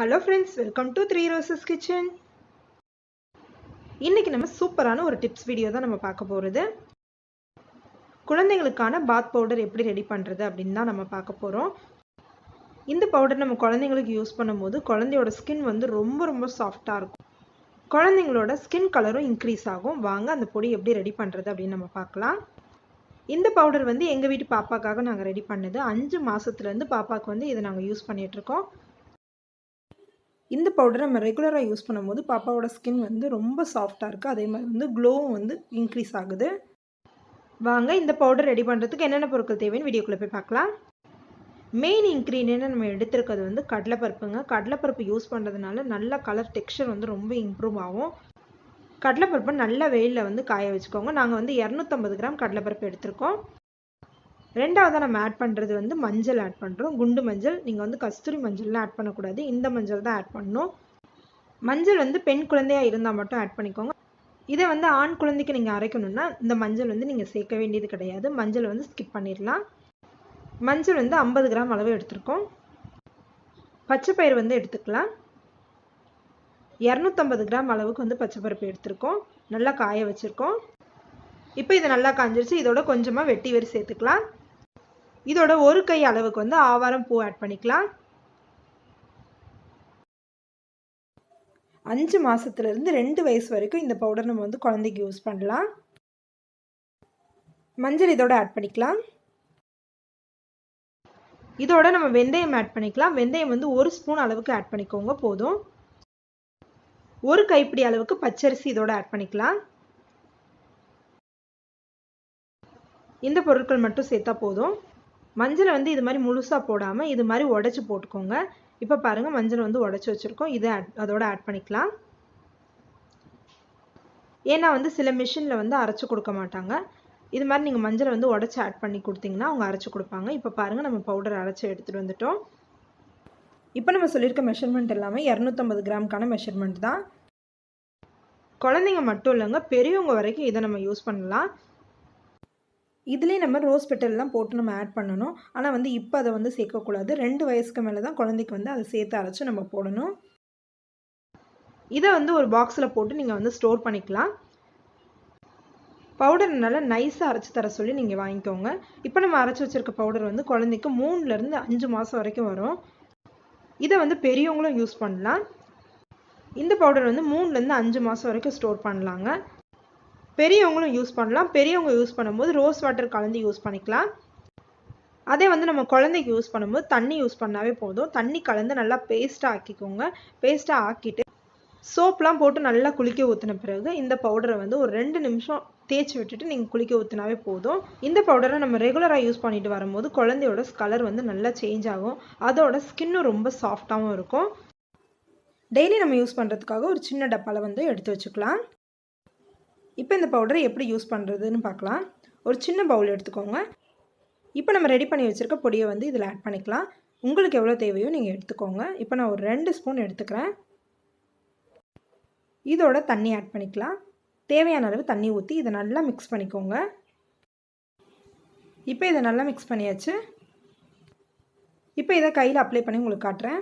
Hello friends, welcome to three roses kitchen. இன்னைக்கு நம்ம சூப்பரான ஒரு டிப்ஸ் வீடியோ தான் நம்ம பார்க்க போகிறது. குழந்தைங்களுக்கான பாத் பவுடர் எப்படி ரெடி பண்ணுறது அப்படின்னு தான் நம்ம பார்க்க போகிறோம். இந்த பவுடர் நம்ம குழந்தைங்களுக்கு யூஸ் பண்ணும்போது குழந்தையோட ஸ்கின் வந்து ரொம்ப சாஃப்டாக இருக்கும். குழந்தைங்களோட ஸ்கின் கலரும் இன்க்ரீஸ் ஆகும். வாங்க அந்த பொடி எப்படி ரெடி பண்ணுறது அப்படின்னு நம்ம பார்க்கலாம். இந்த பவுடர் வந்து எங்கள் வீட்டு பாப்பாக்காக நாங்கள் ரெடி பண்ணது. 5 மாதத்துலேருந்து பாப்பாவுக்கு வந்து இதை நாங்கள் யூஸ் பண்ணிகிட்ருக்கோம். இந்த பவுடரை நம்ம ரெகுலராக யூஸ் பண்ணும்போது பாப்பாவோட ஸ்கின் வந்து ரொம்ப சாஃப்டாக இருக்குது. அதே மாதிரி வந்து க்ளோவும் வந்து இன்க்ரீஸ் ஆகுது. வாங்க இந்த பவுடர் ரெடி பண்ணுறதுக்கு என்னென்ன பொருட்கள் தேவைன்னு வீடியோக்குள்ளே போய் பார்க்கலாம். மெயின் இன்க்ரீடியன்ட் நம்ம எடுத்துருக்கிறது வந்து கடலைப்பருப்புங்க. கடலைப்பருப்பு யூஸ் பண்ணுறதுனால நல்ல கலர் டெக்ஸ்சர் வந்து ரொம்ப இம்ப்ரூவ் ஆகும். கடலைப்பருப்பை நல்ல வெயிலில் வந்து காய வச்சுக்கோங்க. நாங்கள் வந்து 250 கிராம் கடலைப்பருப்பு எடுத்திருக்கோம். ரெண்டாவதாக நம்ம ஆட் பண்ணுறது வந்து மஞ்சள் ஆட் பண்ணுறோம். குண்டு மஞ்சள். நீங்கள் வந்து கஸ்தூரி மஞ்சள்லாம் ஆட் பண்ணக்கூடாது, இந்த மஞ்சள் தான் ஆட் பண்ணணும். மஞ்சள் வந்து பெண் குழந்தையாக இருந்தால் மட்டும் ஆட் பண்ணிக்கோங்க. இதை வந்து ஆண் குழந்தைக்கு நீங்கள் அரைக்கணும்னா இந்த மஞ்சள் வந்து நீங்கள் சேர்க்க வேண்டியது கிடையாது. மஞ்சள் வந்து ஸ்கிப் பண்ணிடலாம். மஞ்சள் வந்து 50 கிராம் அளவு எடுத்துருக்கோம். பச்சைப்பயிறு வந்து எடுத்துக்கலாம். 250 கிராம் அளவுக்கு வந்து பச்சைப்பருப்பு எடுத்துருக்கோம். நல்லா காய வச்சுருக்கோம். இப்போ இதை நல்லா காஞ்சிருச்சு. இதோட கொஞ்சமாக வெட்டி வேறு சேர்த்துக்கலாம். இதோட ஒரு கை அளவுக்கு வந்து ஆவாரம் பூ ஆட் பண்ணிக்கலாம். 5 மாதத்துலேருந்து 2 வயசு வரைக்கும் இந்த பவுடர் நம்ம வந்து குழந்தைக்கு யூஸ் பண்ணலாம். மஞ்சள் இதோட ஆட் பண்ணிக்கலாம். இதோட நம்ம வெந்தயம் ஆட் பண்ணிக்கலாம். வெந்தயம் வந்து 1 ஸ்பூன் அளவுக்கு ஆட் பண்ணிக்கோங்க போதும். ஒரு கைப்பிடி அளவுக்கு பச்சரிசி இதோட ஆட் பண்ணிக்கலாம். இந்த பொருட்கள் மட்டும் சேர்த்தா போதும். மஞ்சளை வந்து இது மாதிரி முழுசாக போடாமல் இது மாதிரி உடச்சி போட்டுக்கோங்க. இப்போ பாருங்கள், மஞ்சள் வந்து உடச்சி வச்சுருக்கோம். இதை அதோட ஆட் பண்ணிக்கலாம். ஏன்னா வந்து சில மிஷினில் வந்து அரைச்சி கொடுக்க மாட்டாங்க. இது மாதிரி நீங்கள் மஞ்சளை வந்து உடச்சி ஆட் பண்ணி கொடுத்தீங்கன்னா அவங்க அரைச்சி கொடுப்பாங்க. இப்போ பாருங்கள், நம்ம பவுடர் அரைச்சி எடுத்துகிட்டு வந்துட்டோம். இப்போ நம்ம சொல்லியிருக்க மெஷர்மெண்ட் எல்லாமே 250 கிராமுக்கான மெஷர்மெண்ட் தான். குழந்தைங்க மட்டும் இல்லைங்க, பெரியவங்க வரைக்கும் இதை நம்ம யூஸ் பண்ணலாம். இதுலேயே நம்ம ரோஸ் பெட்டல்லாம் போட்டு நம்ம ஆட் பண்ணணும். ஆனால் வந்து இப்போ அதை வந்து சேர்க்கக்கூடாது. 2 வயசுக்கு மேலே தான் குழந்தைக்கு வந்து அதை சேர்த்து அரைச்சி நம்ம போடணும். இதை வந்து ஒரு பாக்ஸில் போட்டு நீங்கள் வந்து ஸ்டோர் பண்ணிக்கலாம். பவுடர் நல்லா நைஸாக அரைச்சி தர சொல்லி நீங்கள் வாங்கிக்கோங்க. இப்போ நம்ம அரைச்சி வச்சுருக்க பவுடர் வந்து குழந்தைக்கு 3லேருந்து 5 மாதம் வரைக்கும் வரும். இதை வந்து பெரியவங்களும் யூஸ் பண்ணலாம். இந்த பவுடர் வந்து 3லேருந்து 5 மாதம் வரைக்கும் ஸ்டோர் பண்ணலாங்க. பெரியவங்களும் யூஸ் பண்ணலாம். பெரியவங்க யூஸ் பண்ணும்போது ரோஸ் வாட்டர் கலந்து யூஸ் பண்ணிக்கலாம். அதே வந்து நம்ம குழந்தைக்கு யூஸ் பண்ணும்போது தண்ணி யூஸ் பண்ணாவே போதும். தண்ணி கலந்து நல்லா பேஸ்ட்டாக ஆக்கிக்கோங்க. பேஸ்ட்டாக ஆக்கிட்டு சோப்லாம் போட்டு நல்லா குளிக்க ஊற்றின பிறகு இந்த பவுடரை வந்து ஒரு 2 நிமிஷம் தேய்ச்சி விட்டுட்டு நீங்கள் குளிக்க ஊற்றினாவே போதும். இந்த பவுடரை நம்ம ரெகுலராக யூஸ் பண்ணிட்டு வரும்போது குழந்தையோட கலர் வந்து நல்லா சேஞ்ச் ஆகும். அதோட ஸ்கின்னும் ரொம்ப சாஃப்டாகவும் இருக்கும். டெய்லி நம்ம யூஸ் பண்ணுறதுக்காக ஒரு சின்ன டப்பாவில் வந்து எடுத்து வச்சுக்கலாம். இப்போ இந்த பவுடரை எப்படி யூஸ் பண்ணுறதுன்னு பார்க்கலாம். ஒரு சின்ன பவுல் எடுத்துக்கோங்க. இப்போ நம்ம ரெடி பண்ணி வச்சுருக்க பொடியை வந்து இதில் ஆட் பண்ணிக்கலாம். உங்களுக்கு எவ்வளோ தேவையோ நீங்கள் எடுத்துக்கோங்க. இப்போ நான் ஒரு 2 ஸ்பூன் எடுத்துக்கிறேன். இதோட தண்ணி ஆட் பண்ணிக்கலாம். தேவையான அளவு தண்ணி ஊற்றி இதை நல்லா மிக்ஸ் பண்ணிக்கோங்க. இப்போ இதை நல்லா மிக்ஸ் பண்ணியாச்சு. இப்போ இதை கையில் அப்ளை பண்ணி உங்களுக்கு காட்டுறேன்.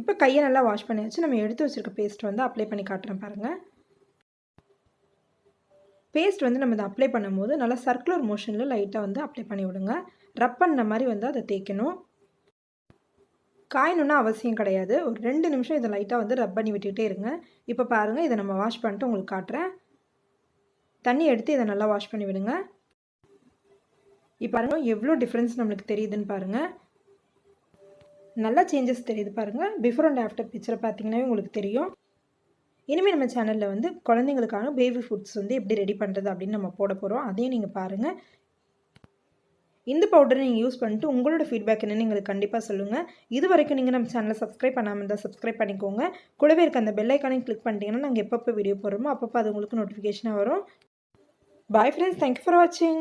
இப்போ கையை நல்லா வாஷ் பண்ணியாச்சு. நம்ம எடுத்து வச்சுருக்க பேஸ்ட் வந்து அப்ளை பண்ணி காட்டுறேன் பாருங்கள். பேஸ்ட் வந்து நம்ம இதை அப்ளை பண்ணும்போது நல்லா சர்க்குலர் மோஷனில் லைட்டாக வந்து அப்ளை பண்ணி விடுங்க. ரப் பண்ண மாதிரி வந்து அதை தேய்க்கணும். காயணுன்னா அவசியம் கிடையாது. ஒரு 2 நிமிஷம் இதை லைட்டாக வந்து ரப் பண்ணி விட்டுக்கிட்டே இருங்க. இப்போ பாருங்கள், இதை நம்ம வாஷ் பண்ணிட்டு உங்களுக்கு காட்டுறேன். தண்ணி எடுத்து இதை நல்லா வாஷ் பண்ணி விடுங்க. இப்போ பாருங்கள் எவ்வளோ டிஃப்ரென்ஸ் நம்மளுக்கு தெரியுதுன்னு பாருங்கள். நல்லா சேஞ்சஸ் தெரியுது பாருங்கள். பிஃபோர் அண்ட் ஆஃப்டர் பிக்சரை பார்த்தீங்கன்னாவே உங்களுக்கு தெரியும். இனிமேல் நம்ம சேனலில் வந்து குழந்தைங்களுக்கான பேபி ஃபுட்ஸ் வந்து எப்படி ரெடி பண்ணுறது அப்படின்னு நம்ம போட போகிறோம். அதையும் நீங்கள் பாருங்கள். இந்த பவுடரை நீங்கள் யூஸ் பண்ணிட்டு உங்களோட ஃபீட்பேக் என்னென்னு எங்களுக்கு கண்டிப்பாக சொல்லுங்கள். இது வரைக்கும் நீங்கள் நம்ம சேனலை சப்ஸ்கிரைப் பண்ணாமல் இருந்தால் சப்ஸ்கிரைப் பண்ணிக்கோங்க. கூடவே இருக்க அந்த பெல் ஐக்கானையும் கிளிக் பண்ணிட்டீங்கன்னா நாங்கள் எப்பப்போ வீடியோ போடுறோமோ அப்பப்போ அது உங்களுக்கு நோட்டிஃபிகேஷனாக வரும். பாய் ஃப்ரெண்ட்ஸ், தேங்க்யூ ஃபார் வாட்சிங்.